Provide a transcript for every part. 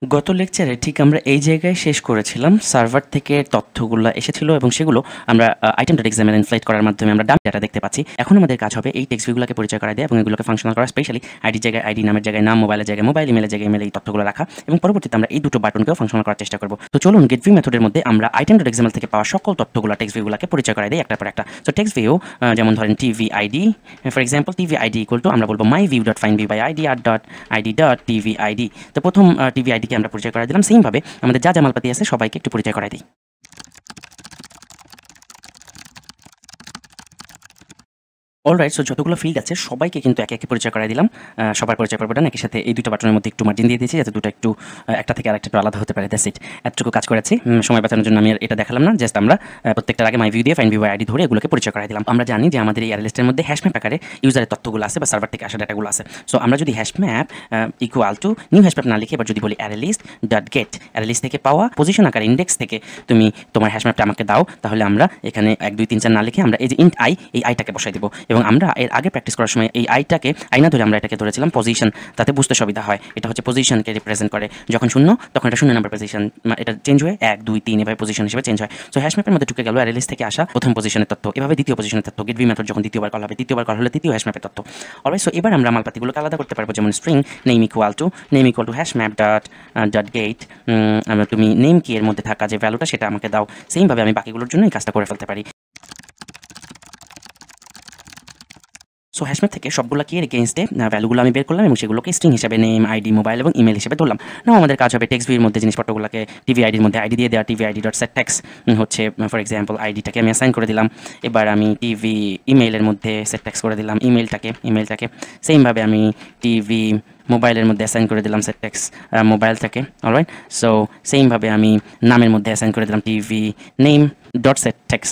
গত লেকচারে ঠিক আমরা এই জায়গায় শেষ করেছিলাম। সার্ভার থেকে তথ্যগুলো এসেছিল এবং সেগুলো আমরা item.xml ইনফ্লেট করার মাধ্যমে আমরা ডাম্প ডাটা দেখতে পাচ্ছি। এখন আমাদের কাজ হবে এই টেক্সট ভিউগুলোকে পরিচয় করায় দেয়া এবং এগুলোকে ফাংশনাল করা, স্পেশালি আইডির জায়গায় আইডি, নামের জায়গায় নাম, মোবাইলের জায়গায় মোবাইল, ইমেলের জায়গায় ইমেল, এই তথ্যগুলো রাখা এবং পরবর্তীতে আমরা এই দুটো বাটনকেও ফাংশনাল করার চেষ্টা করব। তো চলুন গেট ভিউ মেথডের মধ্যে আমরা item.xml থেকে পাওয়া সকল তথ্যগুলো টেক্সট ভিউগুলোকে পরিচয় করায় দেই একটার পর একটা। সো টেক্সট ভিউ যেমন ধরেন TV ID, for example TV ID equal to আমরা বলবো myview.findViewById.id। তো প্রথম টিভি আইডিকে আমরা পরিচয় করাই দিলাম। সেম ভাবে আমাদের যা জামালপাতি আছে সবাইকে একটু পরিচয় করাই দিই। অলরাইট, সো যতগুলো ফিল্ড আছে সবাইকে কিন্তু একে একে পরিচয় করাই দিলাম। সবার পরিচয় পর্বটা একই সাথে এই দুটো বাটনের মধ্যে একটু মার্জিন দিয়ে দিয়েছি যাতে দুটো একটু একটা থেকে আরেকটা একটু আলাদা হতে পারে। That's it. এতটুকু কাজ করেছি। সময় বাঁচানোর জন্য আমি আর এটা দেখালাম না। জাস্ট আমরা প্রত্যেকটার আগে মাই ভিউ দিয়ে ফাইন্ড ভিউ আইডি ধরে এগুলোকে পরিচয় করাই দিলাম। আমরা জানি যে আমাদের এই অ্যারে লিস্টের মধ্যে হ্যাশম্যাপ আকারে ইউজারের তথ্যগুলো আছে বা সার্ভার থেকে আসা ডাটাগুলো আছে। সো আমরা যদি hashmap equal to new hashmap না লিখে এবার যদি বলি array list dot get, array list থেকে পাওয়া পজিশন আকার ইন্ডেক্স থেকে তুমি তোমার হ্যাশম্যাপটা আমাকে দাও, তাহলে আমরা এখানে 1 2 3 4 না লিখে আমরা এই যে ইন্ট আই, এই আইটাকে বসাই দেবো এবং আমরা এর আগে প্র্যাকটিস করার সময় এই আইটাকে আইনা ধরে আমরা এটাকে ধরেছিলাম পজিশন, তাতে বুঝতে সুবিধা হয়। এটা হচ্ছে পজিশনকে রিপ্রেজেন্ট করে। যখন শূন্য তখন এটা শূন্য নাম্বার পজিশন, এটা চেঞ্জ হয়ে 1 2 3 এভাবে পজিশন হিসেবে চেঞ্জ হয়। সো হ্যাশম্যাপের মধ্যে ঢুকে গেল অ্যারে লিস্ট থেকে আসা প্রথম পজিশনের তথ্য, এভাবে দ্বিতীয় পজিশনের তথ্য। গেট ভিউ মেথড যখন দ্বিতীয়বার কল হবে, তৃতীয়বার কল হলে তৃতীয় হ্যাশম্যাপের তথ্য। অলরাইট, সো এবার আমরা মালপাতিগুলোকে আলাদা করতে পারবো, যেমন string name equal to হ্যাশম্যাপ dot gate, তুমি নেম কি এর মধ্যে থাকা যে ভ্যালুটা সেটা আমাকে দাও। সেমভাবে আমি বাকিগুলোর জন্য এই কাজটা করে ফেলতে পারি। সো হ্যাশম্যাপ থেকে সবগুলো কি এর এগেইনস্টে ভ্যালুগুলো আমি বের করলাম এবং সেগুলোকে স্ট্রিং হিসেবে নেম, আইডি, মোবাইল এবং ইমেল হিসেবে ধরলাম। নাও আমাদের কাজ হবে টেক্সট ভিউর মধ্যে জিনিসপত্রগুলোকে টিভি আইডির মধ্যে আইডি দিয়ে দেওয়া। TV ID dot set text হচ্ছে ফর এক্সাম্পল আইডিটাকে আমি অ্যাসাইন করে দিলাম। এবার আমি টিভি ইমেইলের মধ্যে সেট টেক্স করে দিলাম ইমেলটাকে। সেমভাবে আমি টিভি মোবাইলের মধ্যে অ্যাসাইন করে দিলাম সেট টেক্স মোবাইলটাকে। অলরাইট, সো সেমভাবে আমি নামের মধ্যে অ্যাসাইন করে দিলাম TV name dot set text,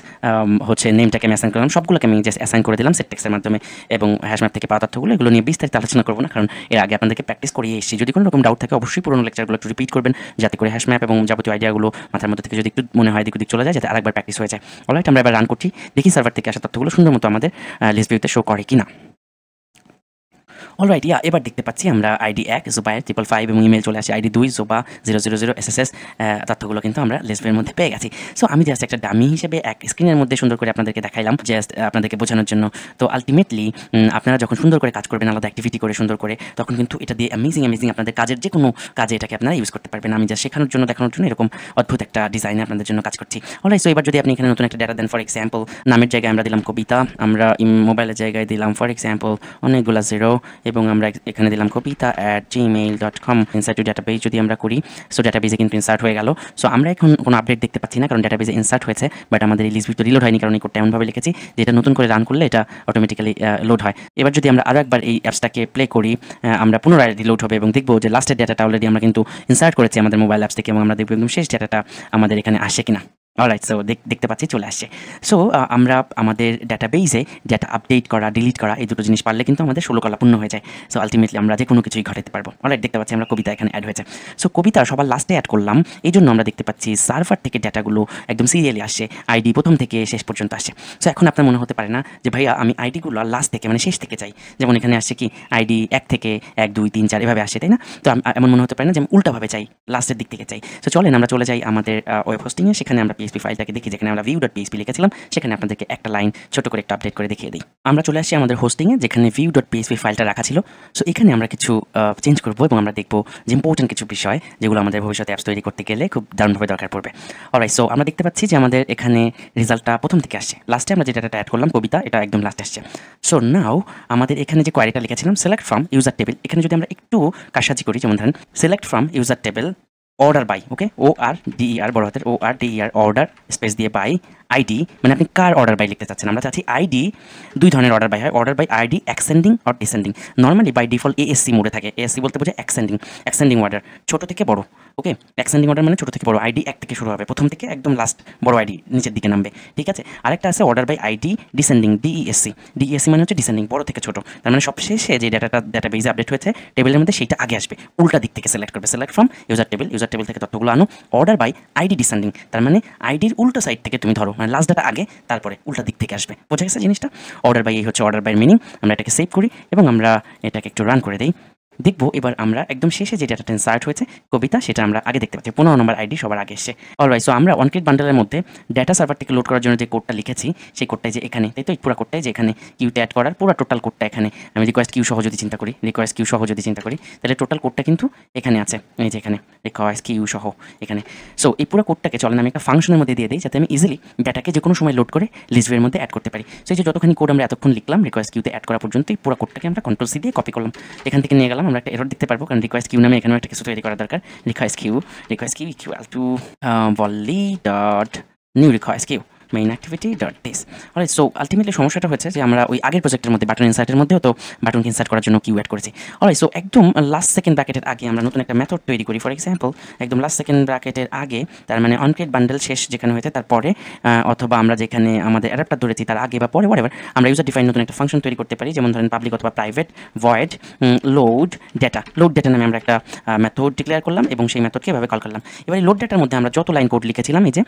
হচ্ছে নেমটাকে আমি অ্যাসাইন করলাম। সবগুলোকে আমি জাস্ট অ্যাসাইন করে দিলাম সেট টেক্সের মাধ্যমে। এবং হ্যাশম্যাপ থেকে পাওয়া তথ্যগুলো এগুলো নিয়ে বিস্তারিত আলোচনা করবো না, কারণ এর আগে আপনাদেরকে প্র্যাকটিস করিয়ে এসেছি। যদি কোনো রকম ডাউট থাকে অবশ্যই পুরোনো লেকচারগুলো একটু রিপিট করবেন, যাতে করে হ্যাশম্যাপ এবং যাবতীয় আইডিয়াগুলো মাথার মধ্যে থেকে যদি একটু মনে হয় দিক ওদিক চলে যায়, যাতে আরেকবার প্র্যাকটিস হয়ে যায়। অলরাইট, আমরা এবার রান করছি, দেখি সার্ভার থেকে আসা তথ্যগুলো সুন্দর মতো আমাদের লিস্ট ভিউতে শো করে কিনা। অলরাইট, এবার দেখতে পাচ্ছি আমরা আইডি 1 জোবায়ের 555 এবং ইমেল চলে আসে আইডি 2 জোবা 000 এসএসএস। তথ্যগুলো কিন্তু আমরা লিস্টের মধ্যে পেয়ে গেছি। সো আমি জাস্ট একটা ডামি হিসেবে এক স্ক্রিনের মধ্যে সুন্দর করে আপনাদেরকে দেখাইলাম, জাস্ট আপনাদেরকে বোঝানোর জন্য। তো আলটিমেটলি আপনারা যখন সুন্দর করে কাজ করবেন, আলাদা অ্যাক্টিভিটি করে সুন্দর করে, তখন কিন্তু এটা দিয়ে অ্যামেজিং আপনাদের কাজের যে কোনো কাজে এটাকে আপনারা ইউজ করতে পারবেন। আমি জাস্ট শেখানোর জন্য, দেখানোর জন্য এরকম অদ্ভুত একটা ডিজাইনে আপনাদের জন্য কাজ করছি। অলরাইট, সো এবার যদি আপনি এখানে নতুন একটা ডেটা দেন, ফর এক্সাম্পল নামের জায়গায় আমরা দিলাম কবিতা, আমরা মোবাইলের জায়গায় দিলাম ফর এক্সাম্পল অনেকগুলো 0 এবং আমরা এখানে দিলাম kobita@gmail.com। ইনসার্ট টু ডাটাবেজ যদি আমরা করি, সো ডাটাবেজে কিন্তু ইনসার্ট হয়ে গেল। সো আমরা এখন কোনো আপডেট দেখতে পাচ্ছি না, কারণ ডাটাবেজে ইনসার্ট হয়েছে, বাট আমাদের এই লিস্ট ভিউ তো রিলোড হয়নি, কারণ এই কোডটা এমনভাবে লিখেছি যে এটা নতুন করে রান করলে এটা অটোমেটিক্যালি লোড হয়। এবার যদি আমরা আরও একবার এই অ্যাপসটাকে প্লে করি, আমরা পুনরায় রিলোড হবে এবং দেখবো যে লাস্টের ডাটাটা অলরেডি আমরা কিন্তু ইনসার্ট করেছি আমাদের মোবাইল অ্যাপস থেকে, এবং আমরা দেখবো একদম শেষ ডাটাটা আমাদের এখানে আসে কিনা। অলরাইট, সো দেখতে পাচ্ছি চলে আসছে। সো আমরা আমাদের ডাটাবেইসে ডাটা আপডেট করা, ডিলিট করা, এই দুটো জিনিস পারলে কিন্তু আমাদের 16 কলা পূর্ণ হয়ে যায়। সো আলটিমেটলি আমরা যে কোনো কিছুই ঘটাতে পারবো। অলরাইট, দেখতে পাচ্ছি আমরা কবিতা এখানে অ্যাড হয়েছে। সো কবিতা সবার লাস্টে অ্যাড করলাম, এই জন্য আমরা দেখতে পাচ্ছি সার্ভার থেকে ডাটাগুলো একদম সিরিয়ালি আসছে, আইডি প্রথম থেকে শেষ পর্যন্ত আসছে। সো এখন আপনার মনে হতে পারে না যে ভাইয়া আমি আইডিগুলো লাস্ট থেকে মানে শেষ থেকে চাই, যেমন এখানে আসছে কি আইডি 1 থেকে 1 2 3 4 এভাবে আসে, তাই না? তো এমন মনে হতে পারে না যে আমি উল্টাভাবে চাই, লাস্টের দিক থেকে চাই। সো চলেন আমরা চলে যাই আমাদের ওয়েব হোস্টিংয়ে, সেখানে আমরা পিএইচপি ফাইলটাকে দেখি, যেখানে আমরা view.php লিখেছিলাম, সেখানে আপনাদেরকে একটা লাইন ছোট করে একটা আপডেট করে দেখিয়ে দিই। আমরা চলে আসছি আমাদের হোস্টিংয়ে, যেখানে view.php ফাইলটা রাখা ছিল। সো এখানে আমরা কিছু চেঞ্জ করবো এবং আমরা দেখবো যে ইম্পর্টেন্ট কিছু বিষয়, যেগুলো আমাদের ভবিষ্যতে অ্যাপস তৈরি করতে গেলে খুব দারুণভাবে দরকার পড়বে। অলরাইট, সো আমরা দেখতে পাচ্ছি যে আমাদের এখানে রেজাল্টটা প্রথম থেকে আসছে। লাস্টে আমরা যে ডাটাটা অ্যাড করলাম কবিতা, এটা একদম লাস্টে আসছে। সো নাও আমাদের এখানে যে কোয়ারিটা লিখেছিলাম সিলেক্ট ফ্রম ইউজার টেবিল, এখানে যদি আমরা একটু কারসাজি করি, যেমন ধরেন select from user table order by, okay, ORDER বড় হাতের ORDER, অর্ডার স্পেস দিয়ে বাই আইডি, মানে আপনি কার অর্ডার বাই লিখতে চাচ্ছেন। আমরা চাচ্ছি আইডি, দুই ধরনের অর্ডার বাই হয়, অর্ডার বাই আইডি অ্যাক্সেন্ডিং আর descending. Normally by default ASC মোডে থাকে, ASC বলতে বোঝায় অ্যাক্সেন্ডিং অর্ডার, ছোট থেকে বড়। ওকে, অ্যাক্সেন্ডিং অর্ডার মানে ছোট থেকে বড়, আইডি 1 থেকে শুরু হবে, প্রথম থেকে একদম লাস্ট বড় আইডি নিচের দিকে নামবে, ঠিক আছে। আরেকটা আছে order by ID descending, DESC মানে হচ্ছে ডিসেন্ডিং, বড় থেকে ছোট। তার মানে সবশেষে যে ডাটাবেজে আপডেট হয়েছে টেবিলের মধ্যে, সেইটা আগে আসবে, উল্টা দিক থেকে সিলেক্ট করবে। সিলেক্ট ফ্রম ইউজার টেবিল থেকে তথ্যগুলো আনো, অর্ডার বাই আইডি ডিসেন্ডিং, তার মানে আইডির উল্টো সাইড থেকে তুমি ধরো, মানে লাস্ট ডাটা আগে, তারপরে উল্টা দিক থেকে আসবে। বোঝা গেছে জিনিসটা? অর্ডার বাই, এই হচ্ছে অর্ডার বাইয়ের মিনিং। আমরা এটাকে সেভ করি এবং আমরা এটাকে একটু রান করে দিই। দেখবো এবার আমরা একদম শেষে যে ডাটাটা ইনসার্ট হয়েছে কবিতা, সেটা আমরা আগে দেখতে পাচ্ছি। 15 নম্বর আইডি সবার আগে এসছে। অলরাইট, সো আমরা অনক্রিয়েট বান্ডেলের মধ্যে ডাটা সার্ভার থেকে লোড করার জন্য যে কোডটা লিখেছি সেই কোডটাই যে এখানে, তাই তো এই পুরো কোডটাই যে এখানে কিউতে অ্যাড করার পুরো টোটাল কোডটা এখানে। আমি রিকোয়েস্ট কিউ সহ যদি চিন্তা করি, তাহলে টোটাল কোডটা কিন্তু এখানে আছে, এই যে এখানে রিকোয়েস্ট কিউ সহ এখানে। সো এই পুরো কোডটাকে চলেন আমি একটা ফাংশনের মধ্যে দিয়ে দিই, যাতে আমি ইজিলি ডাটাকে যে কোনো সময় লোড করে লিস্ট ভিউয়ের মধ্যে অ্যাড করতে পারি। সো এই যে যতখানি কোড আমরা এতক্ষণ লিখলাম রিকোয়েস্ট কিউতে অ্যাড করা পর্যন্ত, এই পুরো কোডটাকে আমরা কন্ট্রোল সি দিয়ে কপি করলাম, এখান থেকে নিয়ে গেলাম। আমরা একটা এরর দেখতে পারবো, কারণ রিকোয়েস্ট কিউ নামে এখানেও একটা কিছু তৈরি করা দরকার। Request queue equal to volley dot new request queue main activity dot this. Alright, so ultimately সমস্যাটা হচ্ছে যে আমরা ওই আগের প্রজেক্টের মধ্যে বাটন ইনসার্টের মধ্যেও তো বাটনকে ইনসার্ট করার জন্য কিউ অ্যাড করেছি। অলরাইট, সো একদম লাস্ট সেকেন্ড ব্র্যাকেটের আগে আমরা নতুন একটা মেথড তৈরি করি। ফর এক্সাম্পল, একদম লাস্ট সেকেন্ড ব্র্যাকেটের আগে, তার মানে অনক্রিয়েট বান্ডেল শেষ যেখানে হয়েছে তারপরে, অথবা আমরা যেখানে আমাদের অ্যাডাপ্টার ধরেছি তার আগে বা পরে whatever, আমরা ইউজার ডিফাইন নতুন একটা ফাংশন তৈরি করতে পারি, যেমন ধরেন পাবলিক অথবা প্রাইভেট ভয়েড লোড ডেটা নামে আমরা একটা মেথড ডিক্লেয়ার করলাম এবং সেই মেথডকে এভাবে কল করলাম। এবার এই লোড ডেটার মধ্যে আমরা যত লাইন কোড লিখেছিলাম, এই যে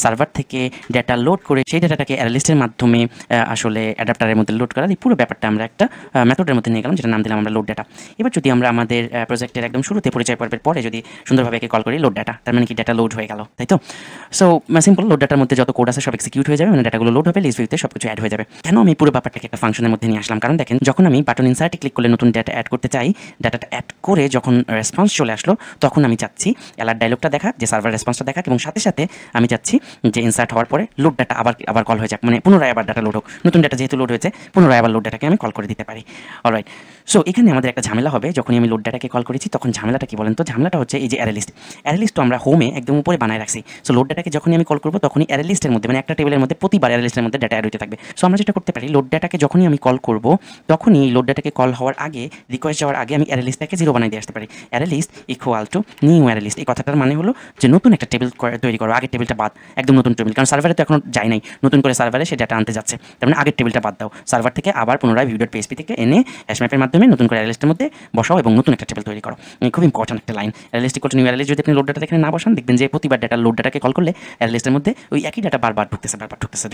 সার্ভার থেকে ডেটা লোড করে সেই ডেটাটাকে অ্যানালিস্টের মাধ্যমে আসলে অ্যাডাপ্টারের মধ্যে লোড করা, এই পুরো ব্যাপারটা আমরা একটা মেথডের মধ্যে নিয়ে গেলাম, যেটা নাম দিলাম আমরা লোড ডেটা। এবার যদি আমরা আমাদের প্রজেক্টের একদম শুরুতে পরিচয় পর্বের পরে যদি সুন্দরভাবে একে কল করি লোড ডেটা, তার মানে কি ডেটা লোড হয়ে গেল, তাই তো? সো সিম্পল, লোড ডেটার মধ্যে যত কোড আছে সব এক্সিকিউট হয়ে যাবে, মানে ডেটাগুলো লোড হবে, লিস্ট ভিউতে সব কিছু অ্যাড হয়ে যাবে। কেন আমি পুরো ব্যাপারটাকে একটা ফাংশনের মধ্যে নিয়ে আসলাম? কারণ দেখেন, যখন আমি বাটন ইনসার্টে ক্লিক করলে নতুন ডেটা অ্যাড করতে চাই, ডাটাটা অ্যাড করে যখন রেসপন্স চলে আসলো, তখন আমি চাচ্ছি অ্যালার্ট ডায়লগটা দেখা, যে সার্ভার রেসপন্সটা দেখা, এবং সাথে সাথে আমি চাচ্ছি যে ইনসার্ট হওয়ার পরে লোড ডাটা আবার কল হয়ে যাক, মানে পুনরায় আবার ডাটা লোড হোক। নতুন ডাটা যেহেতু লোড হয়েছে, পুনরায় আবার লোড ডাটাকে আমি কল করে দিতে পারি। অলরাইট, সো এখানে আমাদের একটা ঝামেলা হবে, যখনই আমি লোড ডাটাকে কল করেছি তখন ঝামেলাটা কি বলেন তো? ঝামেলাটা হচ্ছে এই যে অ্যারে লিস্ট তো আমরা হোমে একদম উপরে বানায় রাখছি। সো লোড ডাটাকে যখনই আমি কল করবো তখনই অ্যারে লিস্টের মধ্যে, মানে একটা টেবিলের মধ্যে প্রতিবার অ্যারে লিস্টের মধ্যে ডাটা অ্যাড হতে থাকবে। সো আমরা যেটা করতে পারি, লোড ডাটাকে যখনই আমি কল করবো তখনই লোড ডাটাকে কল হওয়ার আগে, রিকোয়েস্ট যাওয়ার আগে আমি অ্যারে লিস্টটাকে 0 বানাই দিয়ে আসতে পারি। Array list equal to new array list. এই কথাটার মানে হলো যে নতুন একটা টেবিল তৈরি করো, আগের টেবিলটা বাদ, একদম নতুন টেবিল, কারণ সার্ভারে তো এখনো যায় নাই, নতুন করে সার্ভারে সে ডাটা আনতে যাচ্ছে, তার মানে আগের টেবিলটা বাদ দাও, সার্ভার থেকে আবার পুনরায় view.php থেকে এনে হ্যাশম্যাপের মাধ্যমে নতুন করে অ্যারে লিস্টের মধ্যে বসাও এবং নতুন একটা টেবিল তৈরি করো। খুব ইম্পর্টেন্ট একটা line. Array list equal to new array list যদি আপনি লোড ডাটা এখানে না বসান, দেখবেন যে প্রতিবার ডাটা লোড ডাটাকে কল করলে অ্যারে লিস্টের মধ্যে ওই একই ডাটা বারবার ঢুকতেছে,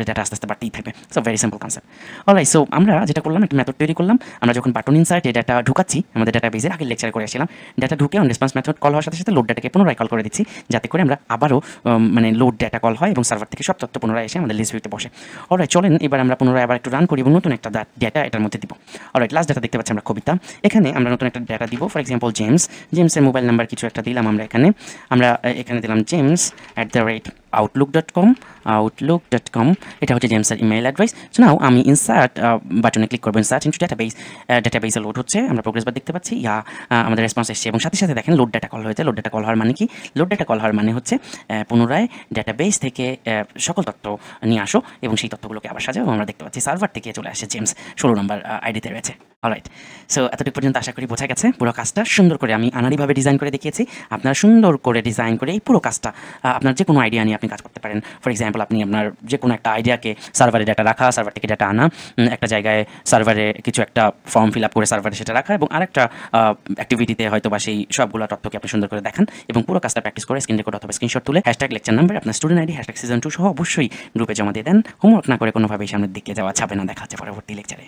ডাটা আস্তে আস্তে বাড়তেই থাকবে। So very simple concept. Alright, so আমরা যেটা করলাম, একটা মেথড তৈরি করলাম। আমরা যখন বাটন ইনসার্ট এই ডাটা ঢুকাচ্ছি, আমাদের ডাটা বেজের আগের লেকচার করে আসছিলাম, ডাটা ঢুকে অন রেসপন্স মেথড কল হওয়ার সাথে সাথে লোড ডাটাকে পুনরায় কল করে দিচ্ছি, যাতে করে আমরা আবারও মানে লোড ডাটা কল হয় এবং সার্ভার থেকে সব তথ্য পুনরায় এসে আমাদের লিস্ট ভিউতে বসে। অলরাইট, চলেন এবার আমরা পুনরায় আবার একটু রান করি এবং নতুন একটা ডাটা এটার মধ্যে দিব। অলরাইট, লাস্ট ডাটা দেখতে পাচ্ছি আমরা কবিতা। এখানে আমরা নতুন একটা ডাটা দিব, ফর এক্সাম্পল জেমসের মোবাইল নাম্বার কিছু একটা দিলাম আমরা এখানে দিলাম james@outlook.com এটা হচ্ছে জেমসের ইমেল অ্যাড্রেস। সো নাও আমি ইনসার্ট বাটনে ক্লিক করবো, ইনসার্ট ইনটু ডাটাবেসে লোড হচ্ছে, আমরা প্রোগ্রেস বার দেখতে পাচ্ছি, আমাদের রেসপন্স এসছে এবং সাথে সাথে দেখেন লোড ডাটা কল হয়েছে। লোড ডাটা কল হওয়ার মানে কি? লোড ডাটা কল হওয়ার মানে হচ্ছে পুনরায় ডাটাবেস থেকে সকল তথ্য নিয়ে আসো এবং সেই তথ্যগুলোকে আবার সাজাও, এবং আমরা দেখতে পাচ্ছি সার্ভার থেকে চলে আসে জেমস 16 নম্বর আইডিতে রয়েছে। অলরাইট, সো এতটুকু পর্যন্ত আশা করি বোঝা গেছে। পুরো কাজটা সুন্দর করে আমি আনাড়িভাবে ডিজাইন করে দেখিয়েছি। আপনারা সুন্দর করে ডিজাইন করে এই পুরো কাজটা আপনার যে কোনো আইডিয়া নিয়ে আপনি কাজ করতে পারেন। ফর এক্সাম্পল, আপনি আপনার যে কোনো একটা আইডিয়াকে সার্ভারে ডাটা রাখা, সার্ভার থেকে ডাটা আনা, একটা জায়গায় সার্ভারে কিছু একটা ফর্ম ফিল আপ করে সার্ভারে সেটা রাখা, এবং আরেকটা অ্যাক্টিভিটিতে হয়তো বা সেই সবগুলো তথ্যকে আপনি সুন্দর করে দেখান এবং পুরো কাজটা প্র্যাকটিস করে স্ক্রিন রেকর্ড অথবা স্ক্রিনশট তুলে #লেকচার নাম্বার, আপনার স্টুডেন্ট আইডি #season2 সহ অবশ্যই গ্রুপে জমা দিয়ে দেন। হোমওয়ার্ক না করে কোনোভাবেই সামনের দিকে যাওয়া যাবে না। দেখা হচ্ছে পরবর্তী লেকচারে।